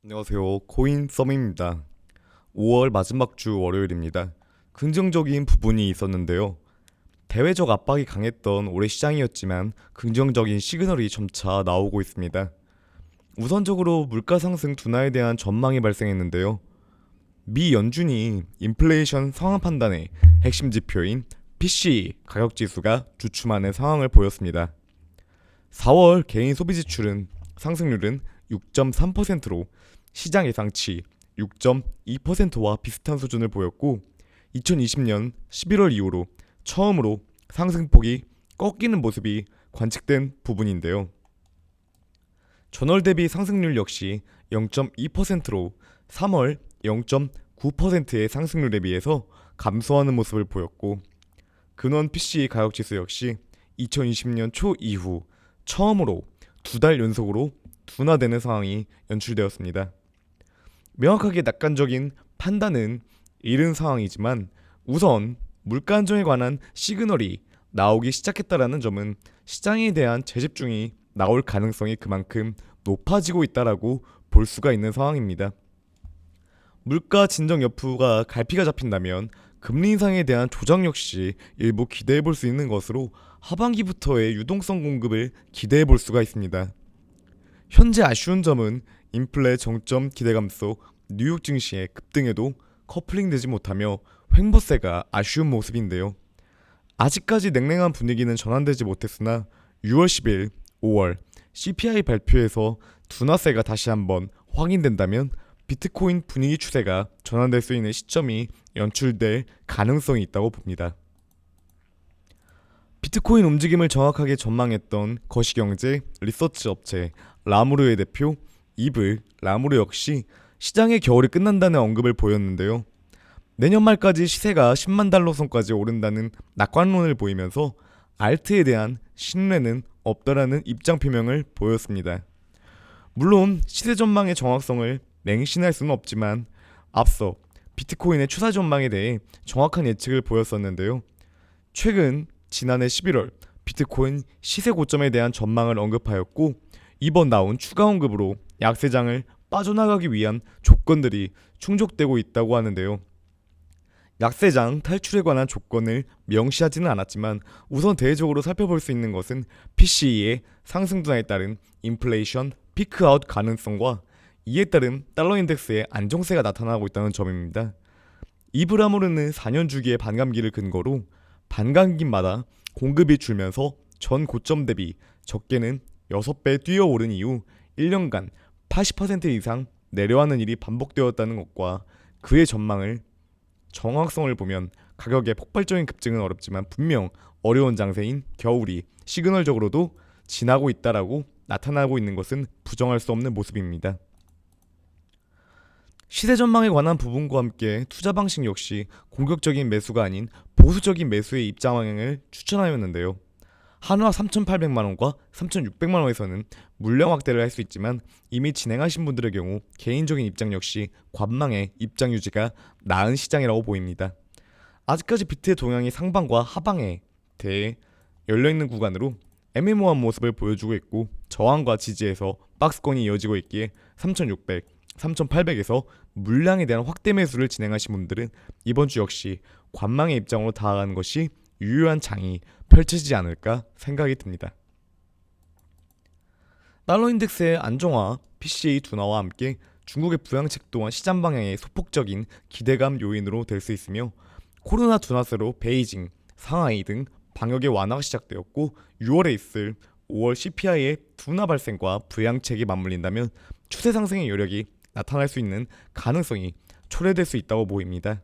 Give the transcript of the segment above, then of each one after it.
안녕하세요. 코인 썸입니다. 5월 마지막 주 월요일입니다. 긍정적인 부분이 있었는데요. 대외적 압박이 강했던 올해 시장이었지만 긍정적인 시그널이 점차 나오고 있습니다. 우선적으로 물가 상승 둔화에 대한 전망이 발생했는데요. 미 연준이 인플레이션 상황 판단의 핵심 지표인 PCE 가격 지수가 주춤하는 상황을 보였습니다. 4월 개인 소비 지출은 상승률은 6.3%로 시장 예상치 6.2%와 비슷한 수준을 보였고 2020년 11월 이후로 처음으로 상승폭이 꺾이는 모습이 관측된 부분인데요. 전월 대비 상승률 역시 0.2%로 3월 0.9%의 상승률에 비해서 감소하는 모습을 보였고 근원 PC 가격 지수 역시 2020년 초 이후 처음으로 2달 연속으로 둔화되는 상황이 연출되었습니다. 명확하게 낙관적인 판단은 이른 상황이지만 우선 물가 안정에 관한 시그널이 나오기 시작했다라는 점은 시장에 대한 재집중이 나올 가능성이 그만큼 높아지고 있다라고 볼 수가 있는 상황입니다. 물가 진정 여부가 갈피가 잡힌다면 금리 인상에 대한 조정 역시 일부 기대해 볼 수 있는 것으로 하반기부터의 유동성 공급을 기대해 볼 수가 있습니다. 현재 아쉬운 점은 인플레 정점 기대감 속 뉴욕 증시의 급등에도 커플링되지 못하며 횡보세가 아쉬운 모습인데요. 아직까지 냉랭한 분위기는 전환되지 못했으나 6월 10일, 5월 CPI 발표에서 둔화세가 다시 한번 확인된다면 비트코인 분위기 추세가 전환될 수 있는 시점이 연출될 가능성이 있다고 봅니다. 비트코인 움직임을 정확하게 전망했던 거시경제 리서치 업체 라무르의 대표 이블 라무르 역시 시장의 겨울이 끝난다는 언급을 보였는데요. 내년 말까지 시세가 10만 달러 선까지 오른다는 낙관론을 보이면서 알트에 대한 신뢰는 없다라는 입장 표명을 보였습니다. 물론 시세 전망의 정확성을 맹신할 수는 없지만 앞서 비트코인의 추세 전망에 대해 정확한 예측을 보였었는데요. 최근 지난해 11월 비트코인 시세 고점에 대한 전망을 언급하였고 이번 나온 추가 언급으로 약세장을 빠져나가기 위한 조건들이 충족되고 있다고 하는데요. 약세장 탈출에 관한 조건을 명시하지는 않았지만 우선 대외적으로 살펴볼 수 있는 것은 PCE의 상승 둔화에 따른 인플레이션 피크아웃 가능성과 이에 따른 달러 인덱스의 안정세가 나타나고 있다는 점입니다. 이브라모르는 4년 주기의 반감기를 근거로 반감기마다 공급이 줄면서 전 고점 대비 적게는 6배 뛰어오른 이후 1년간 80% 이상 내려가는 일이 반복되었다는 것과 그의 전망을 정확성을 보면 가격의 폭발적인 급증은 어렵지만 분명 어려운 장세인 겨울이 시그널적으로도 지나고 있다라고 나타나고 있는 것은 부정할 수 없는 모습입니다. 시세 전망에 관한 부분과 함께 투자 방식 역시 공격적인 매수가 아닌 보수적인 매수의 입장 방향을 추천하였는데요. 한화 3,800만원과 3,600만원에서는 물량 확대를 할 수 있지만 이미 진행하신 분들의 경우 개인적인 입장 역시 관망의 입장 유지가 나은 시장이라고 보입니다. 아직까지 비트의 동향이 상방과 하방에 대해 열려있는 구간으로 애매모호한 모습을 보여주고 있고 저항과 지지에서 박스권이 이어지고 있기에 3,600, 3,800에서 물량에 대한 확대 매수를 진행하신 분들은 이번 주 역시 관망의 입장으로 다가가는 것이 유효한 장이 펼쳐지지 않을까 생각이 듭니다. 달러 인덱스의 안정화, PCE 둔화와 함께 중국의 부양책 또한 시장 방향의 소폭적인 기대감 요인으로 될 수 있으며 코로나 둔화세로 베이징, 상하이 등 방역의 완화가 시작되었고 6월에 있을 5월 CPI의 둔화 발생과 부양책이 맞물린다면 추세 상승의 여력이 나타날 수 있는 가능성이 초래될 수 있다고 보입니다.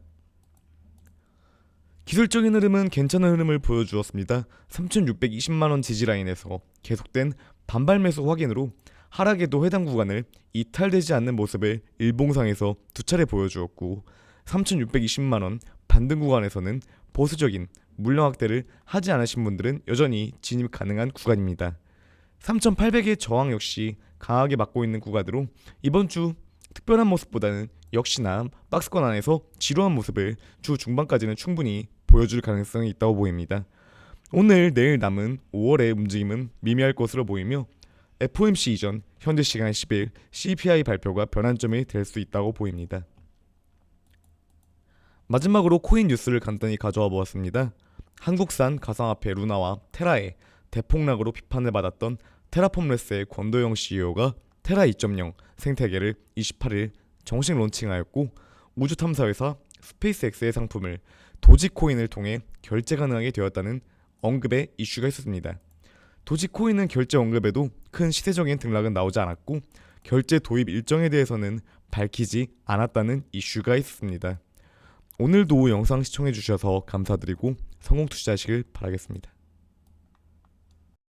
기술적인 흐름은 괜찮은 흐름을 보여주었습니다. 3,620만원 지지라인에서 계속된 반발 매수 확인으로 하락에도 해당 구간을 이탈되지 않는 모습을 일봉상에서 두 차례 보여주었고 3,620만원 반등 구간에서는 보수적인 물량 확대를 하지 않으신 분들은 여전히 진입 가능한 구간입니다. 3,800의 저항 역시 강하게 막고 있는 구간으로 이번 주 특별한 모습보다는 역시나 박스권 안에서 지루한 모습을 주 중반까지는 충분히 보여줄 가능성이 있다고 보입니다. 오늘 내일 남은 5월의 움직임은 미미할 것으로 보이며 FOMC 이전 현재 시간 10일 CPI 발표가 변환점이 될 수 있다고 보입니다. 마지막으로 코인 뉴스를 간단히 가져와 보았습니다. 한국산 가상화폐 루나와 테라의 대폭락으로 비판을 받았던 테라폼레스의 권도영 CEO가 테라 2.0 생태계를 28일 정식 론칭하였고, 우주 탐사회사 스페이스X의 상품을 도지코인을 통해 결제 가능하게 되었다는 언급의 이슈가 있었습니다. 도지코인은 결제 언급에도 큰 시세적인 등락은 나오지 않았고, 결제 도입 일정에 대해서는 밝히지 않았다는 이슈가 있었습니다. 오늘도 영상 시청해 주셔서 감사드리고 성공 투자하시길 바라겠습니다.